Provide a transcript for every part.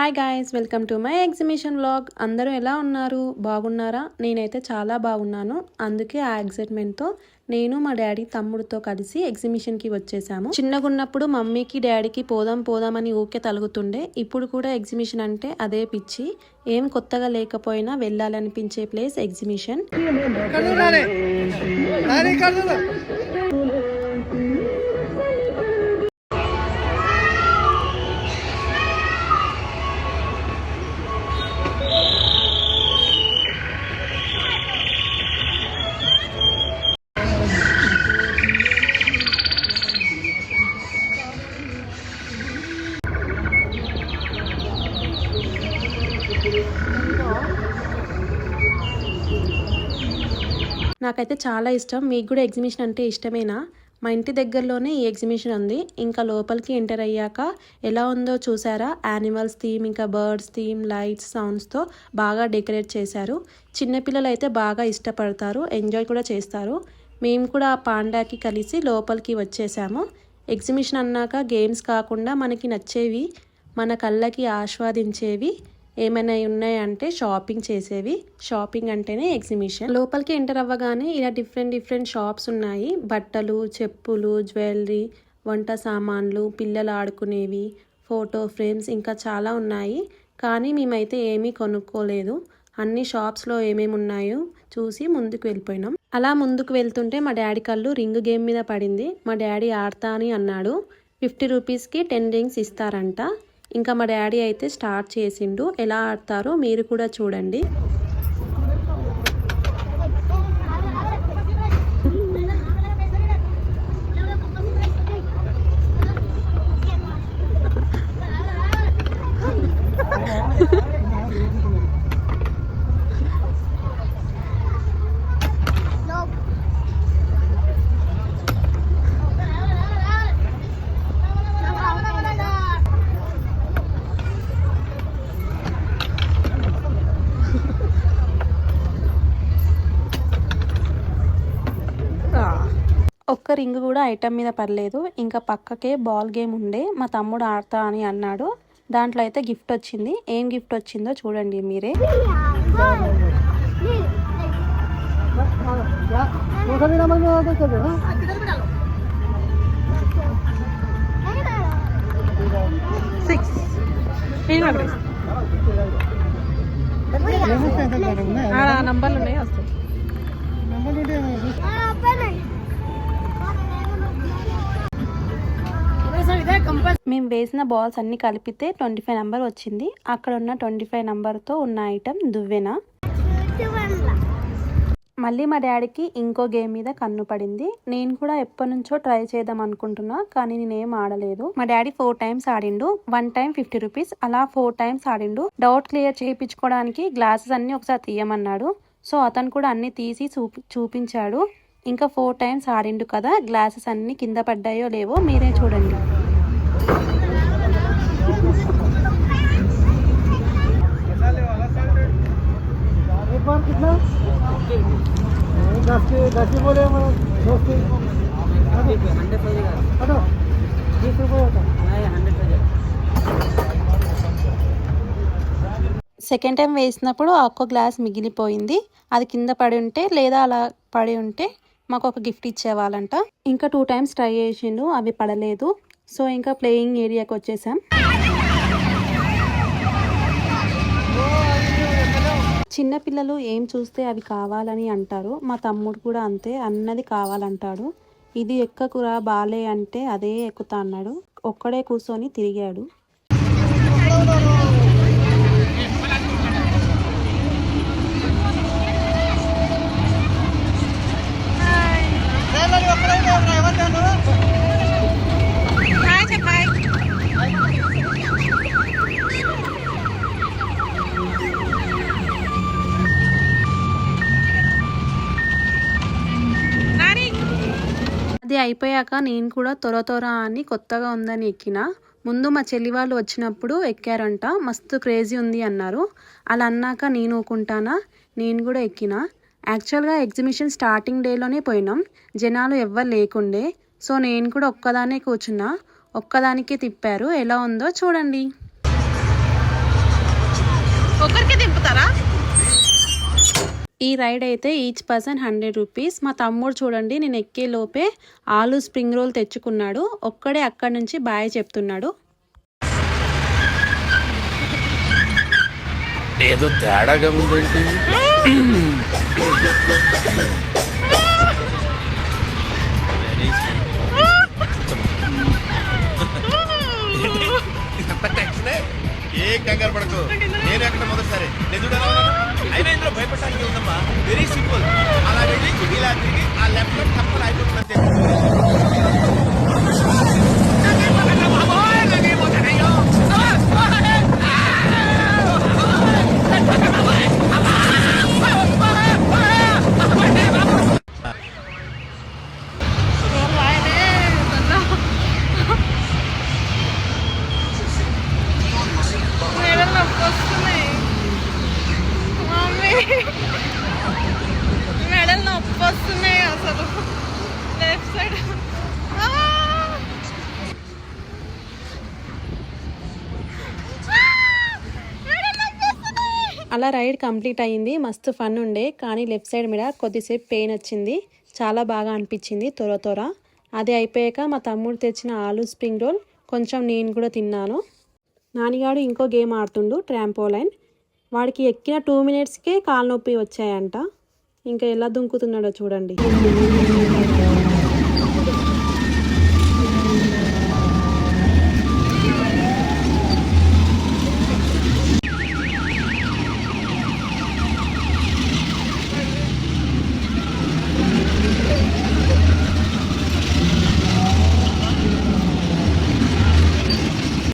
Hi guys, welcome to my exhibition vlog. అందరూ ఎలా ఉన్నారు? బాగున్నారా? నేనైతే చాలా బాగున్నాను. అందుకే ఆ ఎగ్జైట్మెంట్తో నేను మా డాడీ తమ్ముడితో కలిసి ఎగ్జిబిషన్కి వచ్చేసాము. చిన్నగా ఉన్నప్పుడు మమ్మీకి డాడీకి పోదామని ఊకే తలుగుతుండే. ఇప్పుడు కూడా ఎగ్జిబిషన్ అంటే అదే పిచ్చి. ఏం కొత్తగా లేకపోయినా వెళ్ళాలనిపించే ప్లేస్ ఎగ్జిబిషన్. నాకైతే చాలా ఇష్టం. మీకు కూడా ఎగ్జిబిషన్ అంటే ఇష్టమేనా? మా ఇంటి దగ్గరలోనే ఈ ఎగ్జిబిషన్ ఉంది. ఇంకా లోపలికి ఎంటర్ అయ్యాక ఎలా ఉందో చూసారా? యానిమల్స్ థీమ్, ఇంకా బర్డ్స్ థీమ్, లైట్స్, సౌండ్స్తో బాగా డెకరేట్ చేశారు. చిన్నపిల్లలు అయితే బాగా ఇష్టపడతారు, ఎంజాయ్ కూడా చేస్తారు. మేము కూడా ఆ పాండాకి కలిసి లోపలికి వచ్చేసాము. ఎగ్జిబిషన్ అన్నాక గేమ్స్ కాకుండా మనకి నచ్చేవి, మన కళ్ళకి ఆస్వాదించేవి ఏమైనా ఉన్నాయంటే షాపింగ్ చేసేవి. షాపింగ్ అంటేనే ఎగ్జిబిషన్. లోపలికి ఎంటర్ అవ్వగానే ఇలా డిఫరెంట్ షాప్స్ ఉన్నాయి. బట్టలు, చెప్పులు, జ్యువెలరీ, వంట సామాన్లు, పిల్లలు ఆడుకునేవి, ఫోటో ఫ్రేమ్స్, ఇంకా చాలా ఉన్నాయి. కానీ మేమైతే ఏమీ కొనుక్కోలేదు. అన్ని షాప్స్లో ఏమేమి ఉన్నాయో చూసి ముందుకు వెళ్ళిపోయినాం. అలా ముందుకు వెళ్తుంటే మా డాడీ కళ్ళు రింగ్ గేమ్ మీద పడింది. మా డాడీ ఆడతా అని అన్నాడు. 50 రూపీస్కి 10 రింగ్స్ ఇస్తారంట. ఇంకా మా డాడీ అయితే స్టార్ట్ చేసిండు. ఎలా ఆడతారో మీరు కూడా చూడండి. ఒక్క రింగ్ కూడా ఐటమ్ మీద పడలేదు. ఇంకా పక్కకే బాల్ గేమ్ ఉండే. మా తమ్ముడు ఆడతా అని అన్నాడు. దాంట్లో అయితే గిఫ్ట్ వచ్చింది. ఏం గిఫ్ట్ వచ్చిందో చూడండి మీరే. నంబర్లు ఉన్నాయి, వస్తాయి. మేము వేసిన బాల్స్ అన్ని కలిపితే 25 నెంబర్ వచ్చింది. అక్కడ ఉన్న 25 నెంబర్తో ఉన్న ఐటమ్ దువ్వెన. మళ్ళీ మా డాడీకి ఇంకో గేమ్ మీద కన్ను పడింది. నేను కూడా ఎప్పటి నుంచో ట్రై చేద్దాం అనుకుంటున్నా, కానీ నేనేం ఆడలేదు. మా డాడీ 4 టైమ్స్ ఆడిండు. 1 టైం 50 రూపీస్, అలా 4 టైమ్స్ ఆడిండు. డౌట్ క్లియర్ చేయించుకోవడానికి గ్లాసెస్ అన్ని ఒకసారి తీయమన్నాడు. సో అతను కూడా అన్ని తీసి చూపించాడు. ఇంకా 4 టైమ్స్ ఆడిండు కదా, గ్లాసెస్ అన్ని కింద పడ్డాయో లేవో మీరే చూడండి. సెకండ్ టైం వేసినప్పుడు ఒక్క గ్లాస్ మిగిలిపోయింది. అది కింద పడి ఉంటే లేదా అలా పడి ఉంటే మాకు ఒక గిఫ్ట్ ఇచ్చేవాళ్ళంట. ఇంకా 2 టైమ్స్ ట్రై చేసిండు, అవి పడలేదు. సో ఇంకా ప్లేయింగ్ ఏరియాకి వచ్చేసాం. చిన్నపిల్లలు ఏం చూస్తే అవి కావాలని అంటారు. మా తమ్ముడు కూడా అంతే, అన్నది కావాలంటాడు. ఇది ఎక్కకురా బాలే అంటే అదే ఎక్కుతా అన్నాడు. ఒక్కడే కూర్చొని తిరిగాడు. అది అయిపోయాక నేను కూడా త్వర అని కొత్తగా ఉందని ఎక్కిన. ముందు మా చెల్లి వాళ్ళు వచ్చినప్పుడు ఎక్కారంట. మస్తు క్రేజీ ఉంది అన్నారు. అలా అన్నాక నేను ఊకుంటానా, నేను కూడా ఎక్కిన. యాక్చువల్గా ఎగ్జిబిషన్ స్టార్టింగ్ డేలోనే పోయినాం. జనాలు ఎవ్వరు లేకుండే. సో నేను కూడా ఒక్కదానే కూర్చున్నా. ఒక్కదానికే తిప్పారు. ఎలా ఉందో చూడండి. ఒక్కరికి దింపుతారా? ఈ రైడ్ అయితే ఈచ్ పర్సన్ 100 రూపీస్. మా తమ్ముడు చూడండి నేను ఎక్కే లోపే ఆలు స్ప్రింగ్ రోల్ తెచ్చుకున్నాడు. ఒక్కడే అక్కడి నుంచి బాయ్ చెప్తున్నాడు. ఏదో తేడాగా ఉందేంటి? ఏ కంగారు పడకు, నేను ఎక్కడ మొదటిసారి అయినా ఇందులో భయపడటానికి ఉందమ్మా. Very simple. అలా వెళ్ళి ఇలా తిరిగి ఆ లెఫ్ట్ లో తప్పలు అయిపోతుందంటే మెడల్ నొప్పి వస్తున్నాయి అసలు. లెఫ్ట్ సైడ్ అలా రైడ్ కంప్లీట్ అయ్యింది. మస్తు ఫన్ ఉండే, కానీ లెఫ్ట్ సైడ్ మీద కొద్దిసేపు పెయిన్ వచ్చింది. చాలా బాగా అనిపించింది త్వర. అది అయిపోయాక మా తమ్ముడు తెచ్చిన ఆలు స్ప్రింగ్ రోల్ కొంచెం నేను కూడా తిన్నాను. నానిగాడు ఇంకో గేమ్ ఆడుతుండు, ట్రాంపోలైన్. వాడికి ఎక్కిన 2 మినిట్స్కే కాలు నొప్పి వచ్చాయంట. ఇంకా ఎలా దుంకుతున్నాడో చూడండి.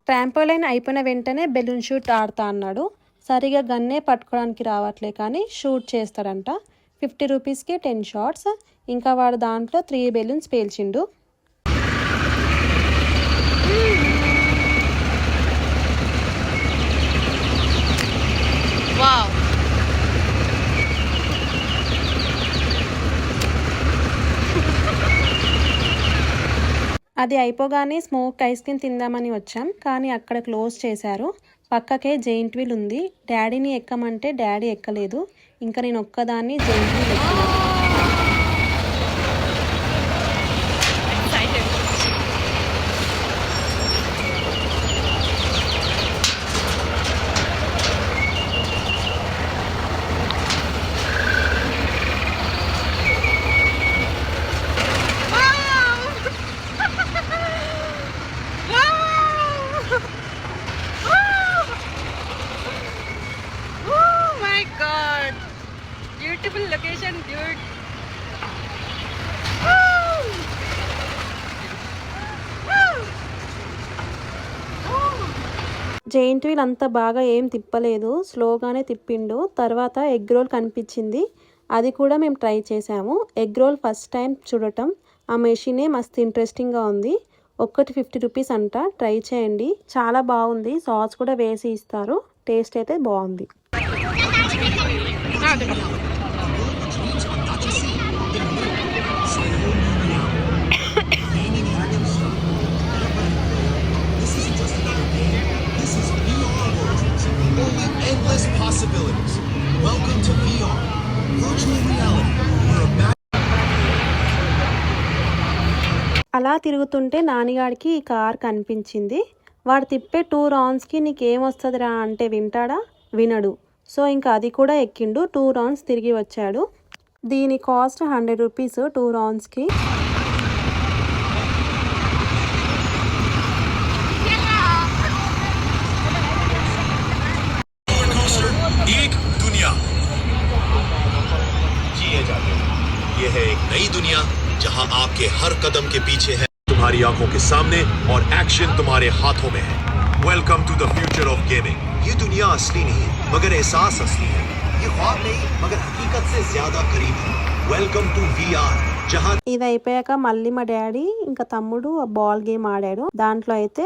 ట్రాంపోలైన్ అయిపోయిన వెంటనే బెలూన్ షూట్ ఆడుతా అన్నాడు. సరిగా గన్నే పట్టుకోవడానికి రావట్లే కానీ షూట్ చేస్తాడంట. 50 రూపీస్కి 10 షాట్స్. ఇంకా వాడు దాంట్లో 3 బెలూన్స్ పేల్చిండు. వావ్, అది అయిపోగానే స్మోక్ ఐస్ క్రీమ్ తిందామని వచ్చాం, కానీ అక్కడ క్లోజ్ చేశారు. పక్కకే జెయింట్ వీల్ ఉంది. డాడీని ఎక్కమంటే డాడీ ఎక్కలేదు. ఇంకా నేను ఒక్కదాన్ని జెయింట్ వీల్ ఎక్కినాను. Beautiful location, dude. Giant wheel అంత బాగా ఏం తిప్పలేదు, స్లోగానే తిప్పిండు. తర్వాత ఎగ్ రోల్ కనిపించింది, అది కూడా మేము ట్రై చేసాము. ఎగ్ రోల్ ఫస్ట్ టైం చూడటం, ఆ మెషినే మస్తు ఇంట్రెస్టింగ్గా ఉంది. ఒక్కటి 50 రూపీస్ అంట. ట్రై చేయండి, చాలా బాగుంది. సాస్ కూడా వేసి ఇస్తారు. టేస్ట్ అయితే బాగుంది. endless possibilities. Welcome to VR, virtual reality. అలా తిరుగుతుంటే నానిగాడికి ఈ కార్ కనిపించింది. వాడు తిప్పే 2 రౌండ్స్కి నీకేమొస్తుందిరా అంటే వింటాడా? వినడు. సో ఇంకా అది కూడా ఎక్కిండు. 2 రౌండ్స్ తిరిగి వచ్చాడు. దీని కాస్ట్ 100 రూపీస్ 2 రౌండ్స్కి. ये है एक नई दुनिया जहां आपके हर कदम के पीछे है तुम्हारी आंखों के सामने और एक्शन तुम्हारे हाथों में है. Welcome to the future of gaming. ये दुनिया असली नहीं मगर एहसास असली है. ये ख्वाब नहीं मगर हकीकत से ज्यादा करीब है. Welcome to VR. ఇది అయిపోయాక మళ్ళీ మా డాడీ ఇంకా తమ్ముడు బాల్ గేమ్ ఆడాడు. దాంట్లో అయితే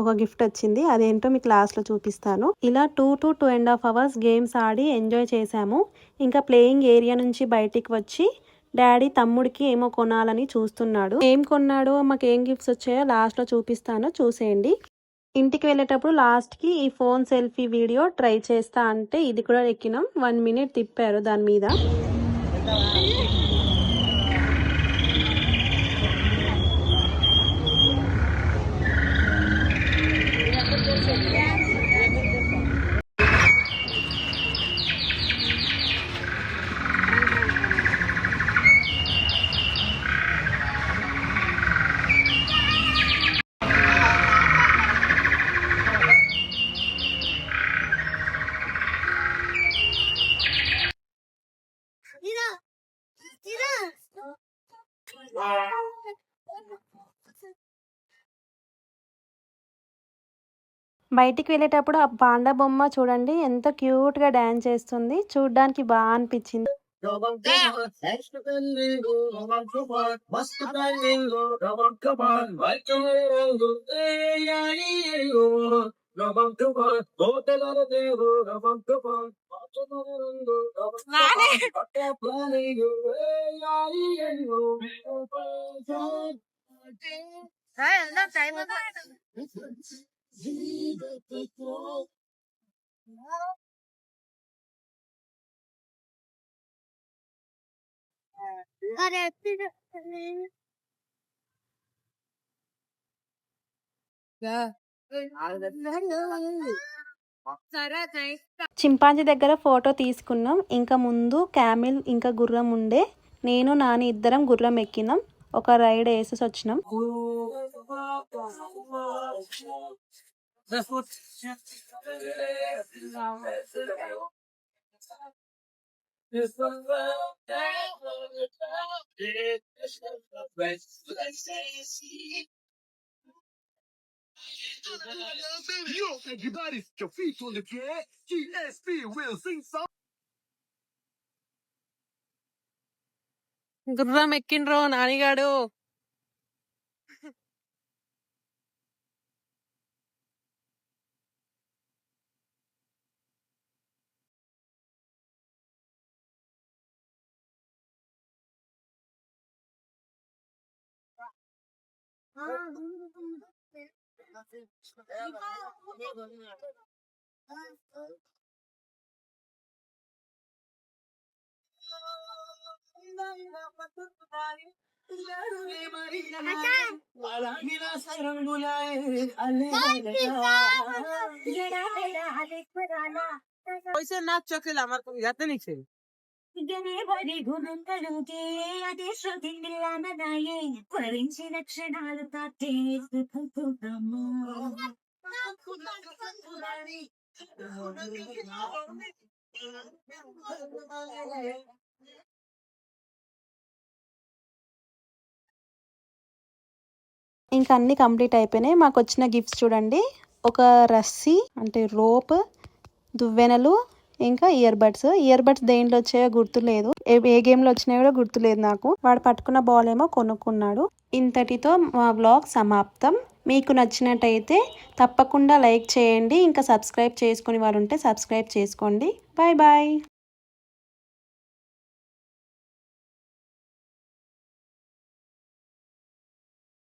ఒక గిఫ్ట్ వచ్చింది. అదేంటో మీకు లాస్ట్ లో చూపిస్తాను. ఇలా 2 to 2.5 hours games Audi enjoy చేసాము. ఇంకా ప్లేయింగ్ ఏరియా నుంచి బయటికి వచ్చి డాడీ తమ్ముడికి ఏమో కొనాలని చూస్తున్నాడు. ఏం కొన్నాడో మాకు ఏం గిఫ్ట్స్ వచ్చాయో లాస్ట్ లో చూపిస్తాను, చూసేయండి. ఇంటికి వెళ్ళేటప్పుడు లాస్ట్కి ఈ ఫోన్ సెల్ఫీ వీడియో ట్రై చేస్తా అంటే ఇది కూడా ఎక్కినాం. 1 minute తిప్పారు దాని మీద. బయటికి వెళ్ళేటప్పుడు ఆ పాండా బొమ్మ చూడండి ఎంత క్యూట్ గా డాన్స్ చేస్తుంది. చూడ్డానికి బాగా అనిపించింది. చింపాంజీ దగ్గర ఫోటో తీసుకున్నాం. ఇంకా ముందు క్యామిల్ ఇంకా గుర్రం ఉండే. నేను నాని ఇద్దరం గుర్రం ఎక్కినాం. ఒక రైడ్ వేసేసి వచ్చినాం. గుర్రం ఎక్కిండ్రో నానిగాడు. ఇంకా అన్ని కంప్లీట్ అయిపోయినాయి. మాకు వచ్చిన గిఫ్ట్స్ చూడండి. ఒక రస్సీ అంటే రోప్, దువ్వెనలు, ఇంకా ఇయర్ బడ్స్ దేంట్లో వచ్చాయో గుర్తులేదు. ఏ గేమ్లో వచ్చినాయో కూడా గుర్తులేదు నాకు. వాడు పట్టుకున్న బాల్ ఏమో కొనుక్కున్నాడు. ఇంతటితో మా వ్లాగ్ సమాప్తం. మీకు నచ్చినట్టయితే తప్పకుండా లైక్ చేయండి. ఇంకా సబ్స్క్రైబ్ చేసుకుని వారు ఉంటే సబ్స్క్రైబ్ చేసుకోండి. Bye bye.